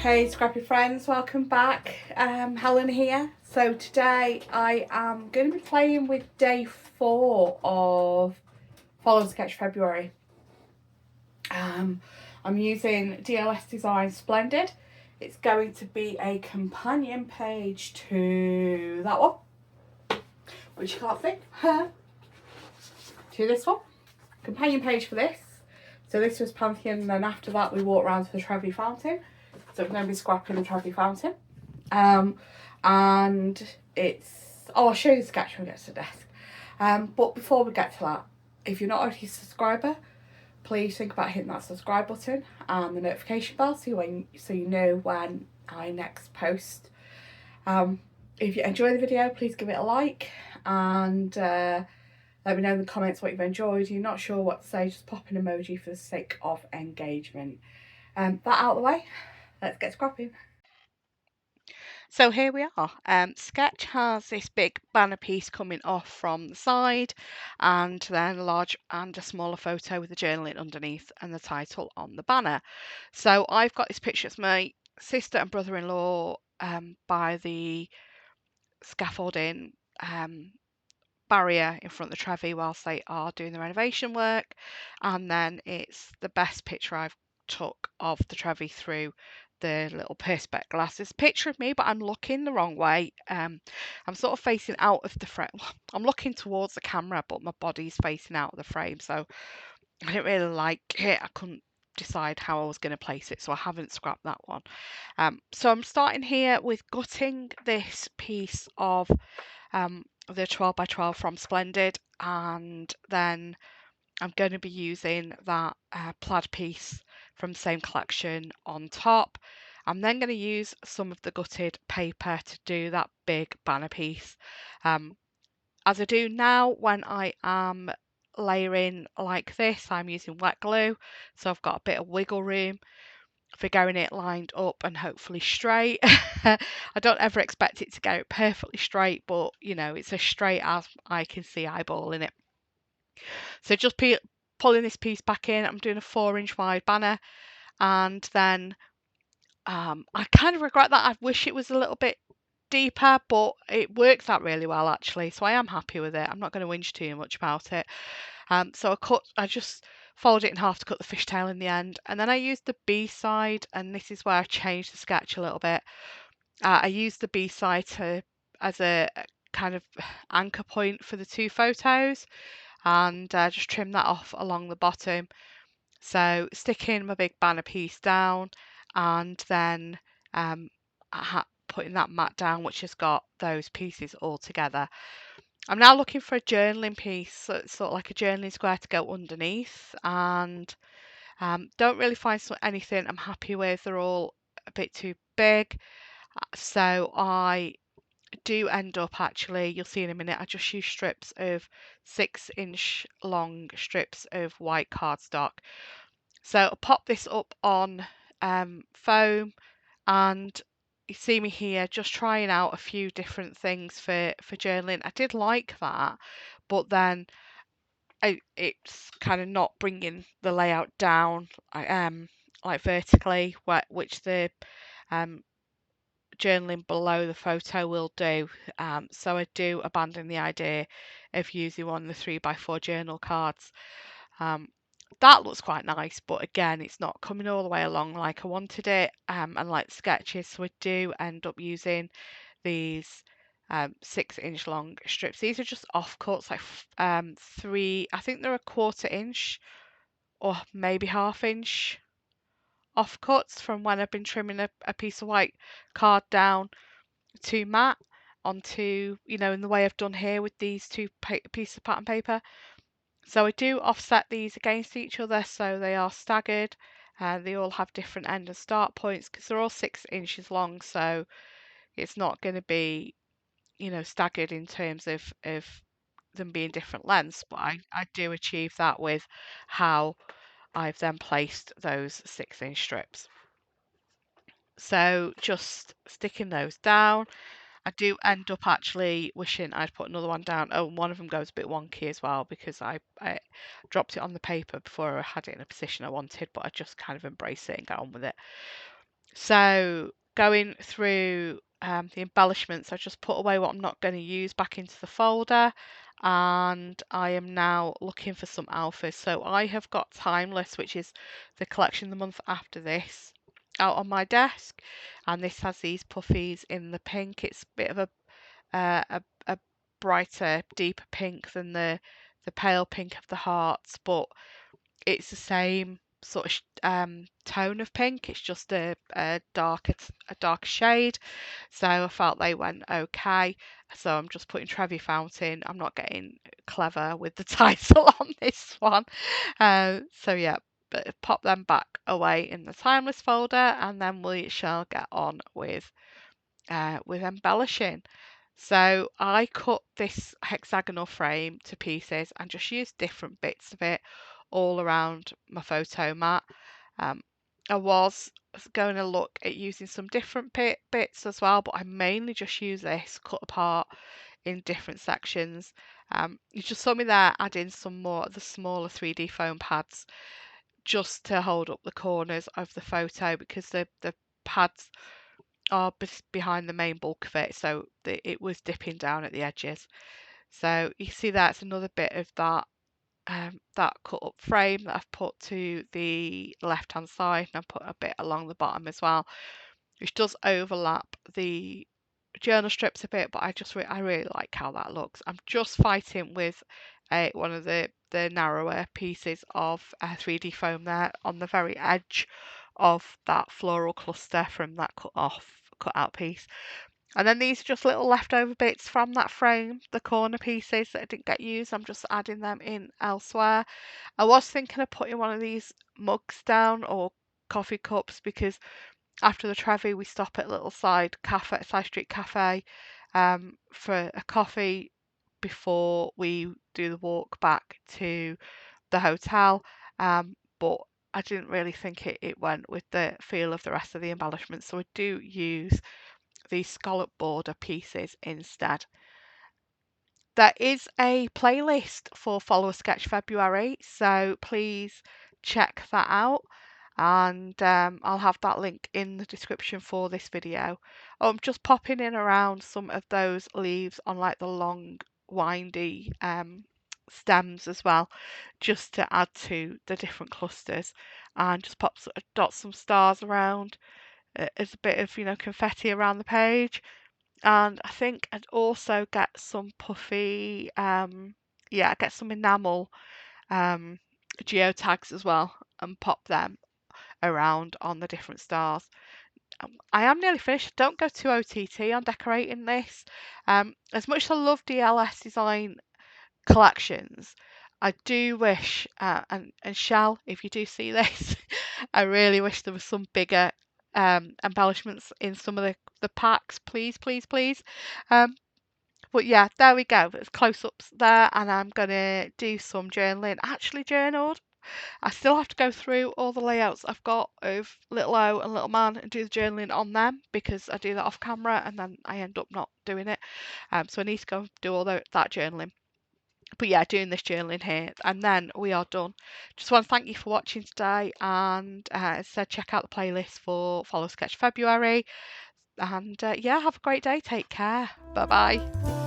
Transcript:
Hey Scrappy friends, welcome back. Helen here. So today I am going to be playing with day 4 of Follow and Sketch February. I'm using DLS Design Splendid. It's going to be a companion page to that one, which you can't see, to this one. Companion page for this. So this was Pantheon, and then after that we walked around to the Trevi Fountain. So we're going to be scrapping the Trevi Fountain. And it's... I'll show you the sketch when we get to the desk. But before we get to that, if you're not already a subscriber, please think about hitting that subscribe button and the notification bell so you know when I next post. If you enjoy the video, please give it a like and let me know in the comments what you've enjoyed. If you're not sure what to say, just pop an emoji for the sake of engagement. That out of the way, let's get scrapping. So here we are. Sketch has this big banner piece coming off from the side, and then a large and a smaller photo with the journaling underneath and the title on the banner. So I've got this picture. It's my sister and brother-in-law by the scaffolding barrier in front of the Trevi whilst they are doing the renovation work, and then it's the best picture I've took of the Trevi through the little perspex glasses. Picture of me, but I'm looking the wrong way. I'm sort of facing out of the frame. I'm looking towards the camera, but my body's facing out of the frame, so I didn't really like it. I couldn't decide how I was going to place it, so I haven't scrapped that one. So I'm starting here with gutting this piece of the 12 by 12 from Splendind, and then I'm going to be using that plaid piece from the same collection on top. I'm then going to use some of the gutted paper to do that big banner piece. As I do now when I am layering like this, I'm using wet glue, so I've got a bit of wiggle room for getting it lined up and hopefully straight. I don't ever expect it to go perfectly straight, but you know, it's as straight as I can see eyeballing it. So just pulling this piece back in, I'm doing a 4-inch wide banner, and then I kind of regret that. I wish it was a little bit deeper, but it works out really well actually, so I am happy with it. I'm not going to whinge too much about it. So I just fold it in half to cut the fishtail in the end, and then I used the B side, and this is where I changed the sketch a little bit. I used the B side as a kind of anchor point for the two photos, and just trim that off along the bottom. So sticking my big banner piece down, and then putting that mat down which has got those pieces all together. I'm now looking for a journaling piece, so it's sort of like a journaling square to go underneath, and don't really find anything I'm happy with. They're all a bit too big, so I do end up actually, you'll see in a minute, I just use strips of 6-inch long strips of white cardstock. So I'll pop this up on foam, and you see me here just trying out a few different things for journaling. I did like that, but then it's kind of not bringing the layout down like vertically, which the journaling below the photo will do. So I do abandon the idea of using one of the 3x4 journal cards. That looks quite nice, but again, it's not coming all the way along like I wanted it, and like the sketches, so I do end up using these 6-inch long strips. These are just offcuts, like I think they're a 1/4 inch or maybe 1/2 inch offcuts from when I've been trimming a piece of white card down to matte onto, you know, in the way I've done here with these two pieces of pattern paper. So I do offset these against each other so they are staggered. They all have different end and start points because they're all 6 inches long, so it's not going to be, you know, staggered in terms of them being different lengths, but I do achieve that with how I've then placed those 6-inch strips. So just sticking those down. I do end up actually wishing I'd put another one down. Oh, one of them goes a bit wonky as well because I dropped it on the paper before I had it in a position I wanted, but I just kind of embrace it and get on with it. So going through the embellishments, I just put away what I'm not going to use back into the folder, and I am now looking for some alphas. So I have got Timeless, which is the collection the month after this, out on my desk, and this has these puffies in the pink. It's a bit of a brighter, deeper pink than the pale pink of the hearts, but it's the same sort of tone of pink. It's just a darker shade. So I felt they went okay. So I'm just putting Trevi Fountain. I'm not getting clever with the title on this one. So yeah, but pop them back away in the Timeless folder, and then we shall get on with embellishing. So I cut this hexagonal frame to pieces and just used different bits of it all around my photo mat. Um, I was going to look at using some different bits as well, but I mainly just use this cut apart in different sections. You just saw me there adding some more of the smaller 3D foam pads just to hold up the corners of the photo, because the pads are behind the main bulk of it, so it was dipping down at the edges. So you see that's another bit of that cut up frame that I've put to the left hand side, and I've put a bit along the bottom as well, which does overlap the journal strips a bit, but I really like how that looks. I'm just fighting with one of the narrower pieces of 3D foam there on the very edge of that floral cluster from that cut out piece. And then these are just little leftover bits from that frame, the corner pieces that didn't get used. I'm just adding them in elsewhere. I was thinking of putting one of these mugs down, or coffee cups, because after the Trevi we stop at a little side street cafe for a coffee before we do the walk back to the hotel. But I didn't really think it went with the feel of the rest of the embellishments, so I do use these scallop border pieces instead. There is a playlist for Follow a Sketch February, so please check that out, and I'll have that link in the description for this video. Oh, I'm just popping in around some of those leaves on like the long windy stems as well, just to add to the different clusters, and just dot some stars around as a bit of confetti around the page. And I think I'd also get some puffy, get some enamel um, geotags as well, and pop them around on the different stars. I am nearly finished. Don't go too OTT on decorating this. As much as I love DLS design collections, I do wish, and Shell, if you do see this, I really wish there was some bigger embellishments in some of the packs, please, please, please. Um, but yeah, there we go. There's close-ups there, and I'm gonna do some journaling. Actually journaled. I still have to go through all the layouts I've got of Little O and Little Man and do the journaling on them, because I do that off camera and then I end up not doing it. So I need to go do all that journaling. But yeah, doing this journaling here, and then we are done. Just want to thank you for watching today, and as I said, check out the playlist for Follow Sketch February. And yeah, have a great day. Take care. Bye bye.